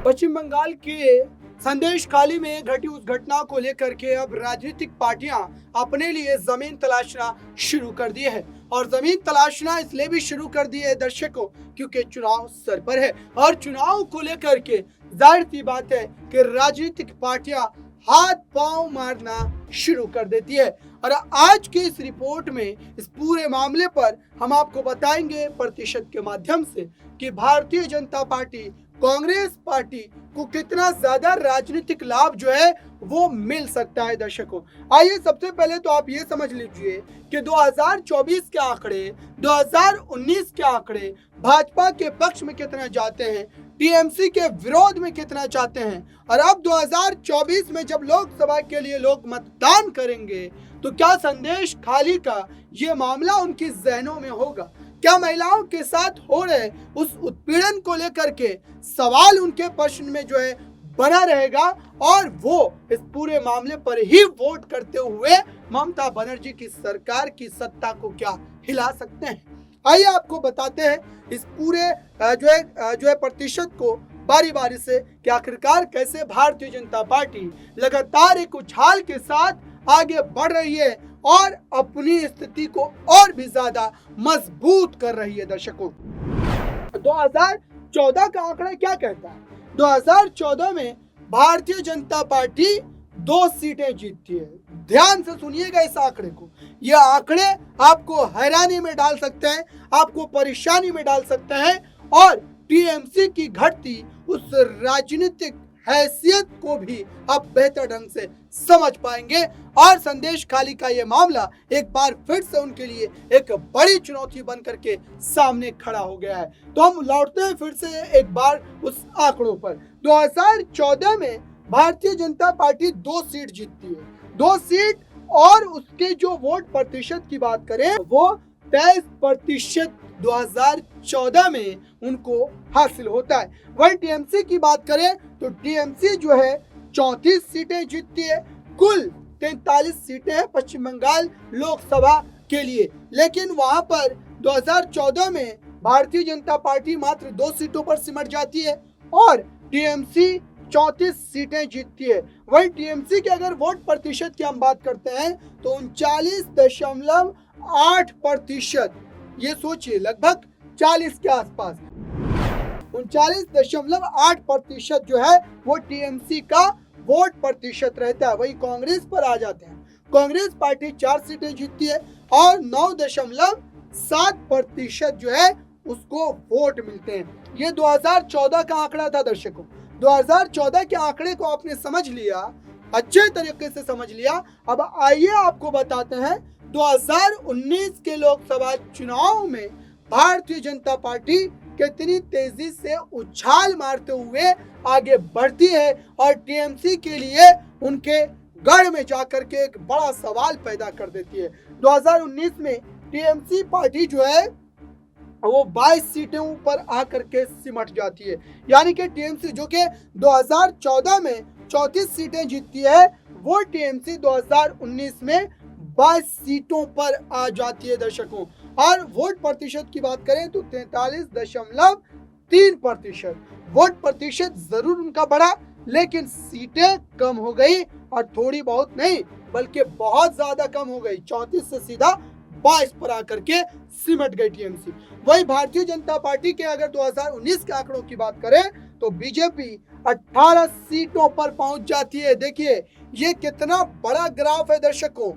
पश्चिम बंगाल के संदेश खाली में घटी उस घटना को लेकर के अब राजनीतिक पार्टियां अपने लिए जमीन तलाशना शुरू कर दी है और जमीन तलाशना इसलिए भी शुरू कर दी है दर्शकों, क्योंकि चुनाव सर पर है और चुनाव को लेकर के जाहिर सी बात है कि राजनीतिक पार्टियां हाथ पांव मारना शुरू कर देती है। और आज के इस रिपोर्ट में इस पूरे मामले पर हम आपको बताएंगे प्रतिशत के माध्यम से कि भारतीय जनता पार्टी कांग्रेस पार्टी को कितना ज्यादा राजनीतिक लाभ जो है वो मिल सकता है। दर्शकों, आइए सबसे पहले तो आप ये समझ लीजिए कि 2024 के आंकड़े, 2019 के आंकड़े भाजपा के पक्ष में कितना जाते हैं, टीएमसी के विरोध में कितना चाहते हैं, और अब 2024 में जब लोकसभा के लिए लोग मतदान करेंगे तो क्या संदेश खाली का ये मामला उनकी जहनों में होगा? क्या महिलाओं के साथ हो रहे उस उत्पीड़न को लेकर के सवाल उनके प्रश्न में जो है बना रहेगा और वो इस पूरे मामले पर ही वोट करते हुए ममता बनर्जी की सरकार की सत्ता को क्या हिला सकते हैं? आइए आपको बताते हैं इस पूरे जो है प्रतिशत को बारी बारी से कि आखिरकार कैसे भारतीय जनता पार्टी लगातार एक उछाल के साथ आगे बढ़ रही है और अपनी स्थिति को और भी ज्यादा मजबूत कर रही है। दर्शकों, 2014 का आंकड़ा क्या कहता है? 2014 में भारतीय जनता पार्टी 2 सीटें जीतती है। ध्यान से सुनिएगा इस आंकड़े को। यह आंकड़े आपको हैरानी में डाल सकते हैं, आपको परेशानी में डाल सकते हैं और टीएमसी की घटती उस राजनीतिक हैसियत को भी आप बेहतर ढंग से समझ पाएंगे। और संदेश खाली का ये मामला एक बार फिर से उनके लिए एक बड़ी चुनौती बन करके सामने खड़ा हो गया है। तो हम लौटते हैं फिर से एक बार उस आंकड़ों पर। 2014 में भारतीय जनता पार्टी 2 सीट जीतती है, 2 सीट, और उसके जो वोट प्रतिशत की बात करें वो 23% 2014 में उनको हासिल होता है। वहीं टीएमसी की बात करें तो टीएमसी जो है 34 सीटें जीतती है। कुल 43 सीटें हैं पश्चिम बंगाल लोकसभा के लिए, लेकिन वहां पर 2014 में भारतीय जनता पार्टी मात्र 2 सीटों पर सिमट जाती है और टीएमसी 34 सीटें जीतती है। वहीं टीएमसी के अगर वोट प्रतिशत की हम बात करते हैं तो 39.8%, ये सोचिए लगभग 40 के आसपास, 39.8% जो है वो टीएमसी का वोट प्रतिशत रहता है। वही कांग्रेस पर आ जाते हैं। कांग्रेस पार्टी 4 सीटें जीतती है और 9.7% जो है उसको वोट मिलते हैं। ये 2014 का आंकड़ा था। दर्शकों, 2014 के आंकड़े को आपने समझ लिया, अच्छे तरीके से समझ लिया। अब आइए आपको बताते हैं 2019 के लोकसभा चुनाव में भारतीय जनता पार्टी कितनी तेजी से उछाल मारते हुए आगे बढ़ती है और टीएमसी के लिए उनके गढ़ में जाकर के एक बड़ा सवाल पैदा कर देती है। 2019 में टीएमसी पार्टी जो है वो 22 सीटों पर आकर के सिमट जाती है, यानी कि टीएमसी जो कि 2014 में 34 सीटें जीतती है, वो टीएमसी 2019 में 22 सीटों पर आ जाती है। दर्शकों, और वोट प्रतिशत की बात करें तो 43.3%। वोट प्रतिशत जरूर उनका बढ़ा, लेकिन सीटें कम हो गई, और थोड़ी बहुत नहीं बल्कि बहुत ज्यादा कम हो गई। 34 से सीधा 22 पर आकर के सिमट गई टीएमसी। वही भारतीय जनता पार्टी के अगर 2019 के आंकड़ों की बात करें तो बीजेपी 18 सीटों पर पहुंच जाती है। देखिए ये कितना बड़ा ग्राफ है। दर्शकों,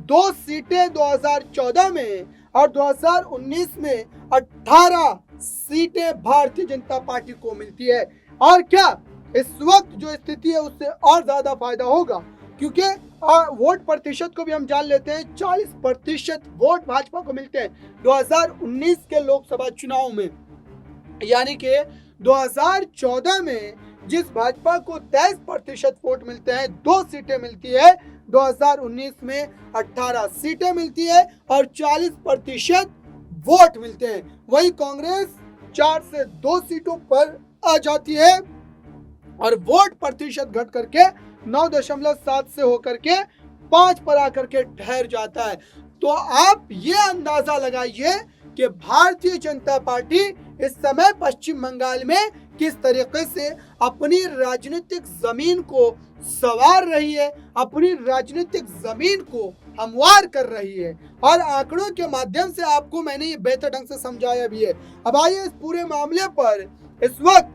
2 सीटें 2014 में और 2019 में 18 सीटें भारतीय जनता पार्टी को मिलती है। और क्या इस वक्त जो स्थिति है उससे और ज्यादा फायदा होगा, क्योंकि वोट प्रतिशत को भी हम जान लेते हैं। 40% वोट भाजपा को मिलते हैं 2019 के लोकसभा चुनाव में, यानी कि 2014 में जिस भाजपा को 23% वोट मिलते हैं, 2 सीटें मिलती है, 2019 में 18 सीटें मिलती है और 40% वोट मिलते हैं। वही कांग्रेस 4 से 2 सीटों पर आ जाती है और वोट प्रतिशत घट करके 9.7 से होकर के 5 पर आकर के ठहर जाता है। तो आप ये अंदाजा लगाइए कि भारतीय जनता पार्टी इस समय पश्चिम बंगाल में किस तरीके से अपनी राजनीतिक जमीन को संवार रही है, अपनी राजनीतिक जमीन को हमवार कर रही है। और आंकड़ों के माध्यम से आपको मैंने ये बेहतर ढंग से समझाया भी है। अब आइए इस पूरे मामले पर इस वक्त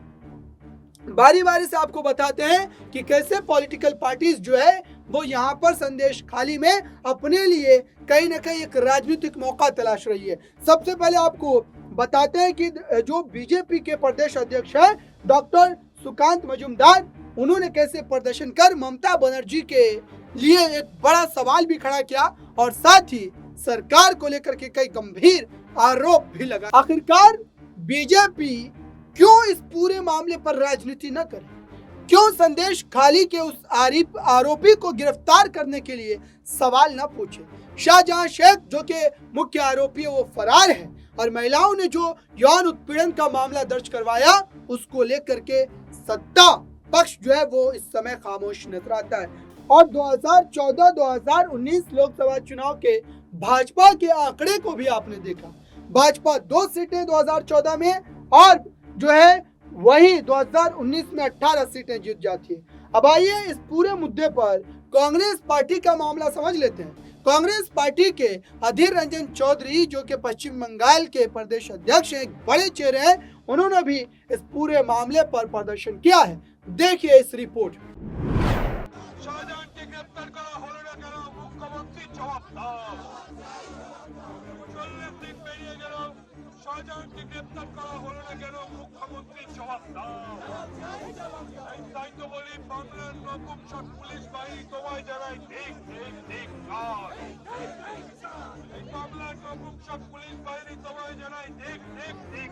बारी बारी से आपको बताते हैं कि कैसे पॉलिटिकल पार्टीज जो है वो यहाँ पर संदेश खाली में अपने लिए कहीं ना कहीं एक राजनीतिक मौका तलाश रही है। सबसे पहले आपको बताते हैं कि जो बीजेपी के प्रदेश अध्यक्ष है डॉक्टर सुकांत मजूमदार, उन्होंने कैसे प्रदर्शन कर ममता बनर्जी के लिए एक बड़ा सवाल भी खड़ा किया और साथ ही सरकार को लेकर के कई गंभीर आरोप भी लगा। आखिरकार बीजेपी क्यों इस पूरे मामले पर राजनीति न करे, क्यों संदेश खाली के उस आरोपी को गिरफ्तार करने के लिए सवाल न पूछे। शाहजहां शेख जो कि मुख्य आरोपी है वो फरार है और महिलाओं ने जो यौन उत्पीड़न का मामला दर्ज करवाया उसको लेकर के सत्ता पक्ष जो है वो इस समय खामोश नजर आता है। और 2014-2019 लोकसभा चुनाव के भाजपा के आंकड़े को भी आपने देखा। भाजपा 2 सीटें 2014 में और जो है वही 2019 में 18 सीटें जीत जाती है। अब आइए इस पूरे मुद्दे पर कांग्रेस पार्टी का मामला समझ लेते हैं। कांग्रेस पार्टी के अधीर रंजन चौधरी जो कि पश्चिम बंगाल के प्रदेश अध्यक्ष हैं, एक बड़े चेहरे हैं, उन्होंने भी इस पूरे मामले पर प्रदर्शन किया है। देखिए इस रिपोर्ट। শাহজাহানকে গ্রেপ্তার করা হলো না কেন? মুখ্যমন্ত্রী জবাব দাও। তাই তো বলি বাংলার নপুংসক পুলিশ বাহিনী তোমায় জানায় ঠিক ঠিক ঠিক এই বাংলার নপুংসক পুলিশ বাহিনী তোমায় জানায় ঠিক ঠিক ঠিক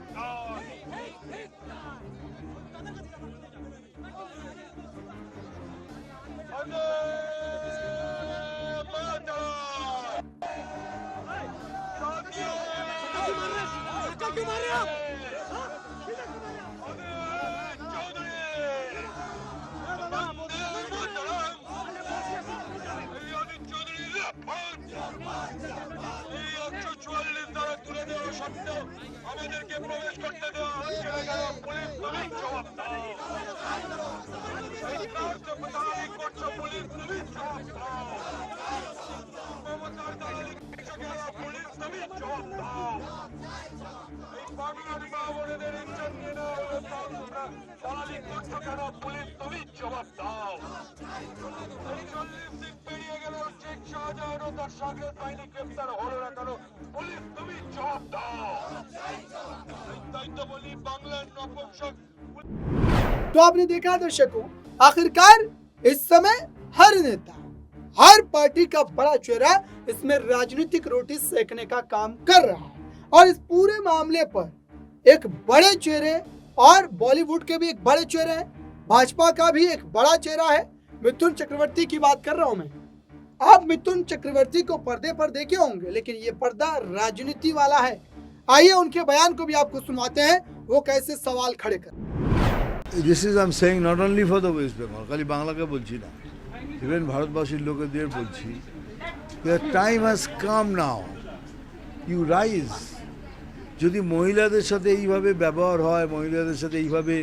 আমাদেরকে প্রবেশ করতে দেওয়া হচ্ছে না কেন? পুলিশ তুমি জবাব দাও। দালালি করছো পুলিশ তুমি জবাব দাও। মমতার দালালি করছো কেন? পুলিশ তুমি জবাব দাও। এই বাংলার মা বোনেদের ইজ্জত নিয়ে নেওয়া হলো দালালি করছো কেন? পুলিশ তুমি জবাব দাও। এই 40 দিন পেরিয়ে গেল শেখ শাহজাহান ও তার সাগরের বাহিনী গ্রেপ্তার হলো না কেন? পুলিশ তুমি জবাব দাও। তাই তো বলি বাংলার নপুংসক। तो आपने देखा दर्शकों, आखिरकार इस समय हर नेता, हर पार्टी का बड़ा चेहरा इसमें राजनीतिक रोटी सेकने का काम कर रहा है। और इस पूरे मामले पर एक बड़े चेहरे और बॉलीवुड के भी एक बड़े चेहरे हैं, भाजपा का भी एक बड़ा चेहरा है, मिथुन चक्रवर्ती की बात कर रहा हूं मैं। आप मिथुन चक्रवर्ती को पर्दे पर देखे होंगे, लेकिन ये पर्दा राजनीति वाला है। आइए उनके बयान को भी आपको सुनवाते हैं, वो कैसे सवाल खड़े कर। This is I'm saying not only for the West Bengal, খালি বাংলাকে বলছি না, ইভেন ভারতবাসীর লোকেদের বলছি, the time has come now, you rise। যদি মহিলাদের সাথে এইভাবে ব্যবহার হয়, মহিলাদের সাথে এইভাবে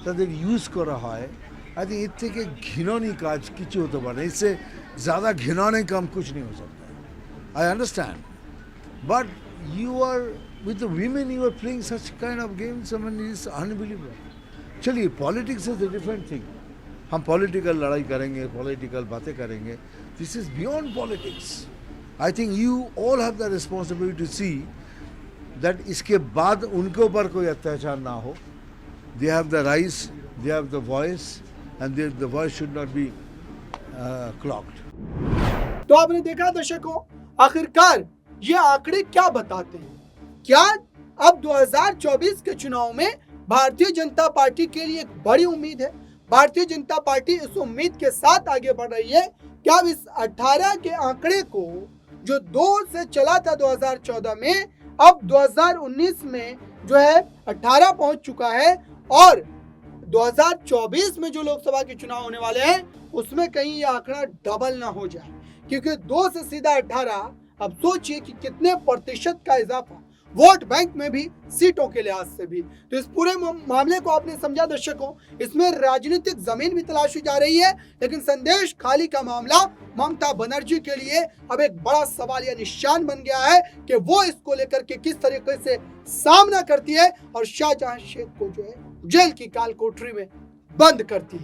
তাদের ইউজ করা হয়, आई थिंक इससे के घिनौनी काज किसी होता पारे, इससे ज़्यादा घिनौने काम कुछ नहीं हो सकता। I understand, but you are with the women, you are playing such kind of games, I mean it's unbelievable. चलिए politics is a different thing, हम पॉलिटिकल लड़ाई करेंगे, पॉलिटिकल बातें करेंगे, this is beyond politics. I think you all have the responsibility to see that इसके बाद उनके ऊपर कोई अत्याचार ना हो। They have the rights, they have the voice, and the voice should not be clogged। तो आपने देखा दर्शकों, आखिरकार ये आंकड़े क्या बताते हैं? क्या अब 2024 के चुनाव में भारतीय जनता पार्टी के लिए एक बड़ी उम्मीद है? भारतीय जनता पार्टी इस उम्मीद के साथ आगे बढ़ रही है कि अब इस 18 के आंकड़े को जो 2 से चला था 2014 में, अब 2019 में जो है 18 पहुंच चुका है। और 2024 में जो लोकसभा के चुनाव होने वाले हैं उसमें कहीं ये आंकड़ा डबल ना हो जाए, क्योंकि 2 से सीधा 18, अब सोचिए कि कितने प्रतिशत का इजाफा। वोट बैंक में भी, सीटों के लिहाज से भी। तो इस पूरे मामले को आपने समझा दर्शकों, इसमें राजनीतिक जमीन भी तलाशी जा रही है, लेकिन संदेश खाली का मामला ममता बनर्जी के लिए अब एक बड़ा सवाल या निशान बन गया है कि वो इसको लेकर के किस तरीके से सामना करती है और शाहजहां शेख को जो है जेल की काल कोठरी में बंद करती है।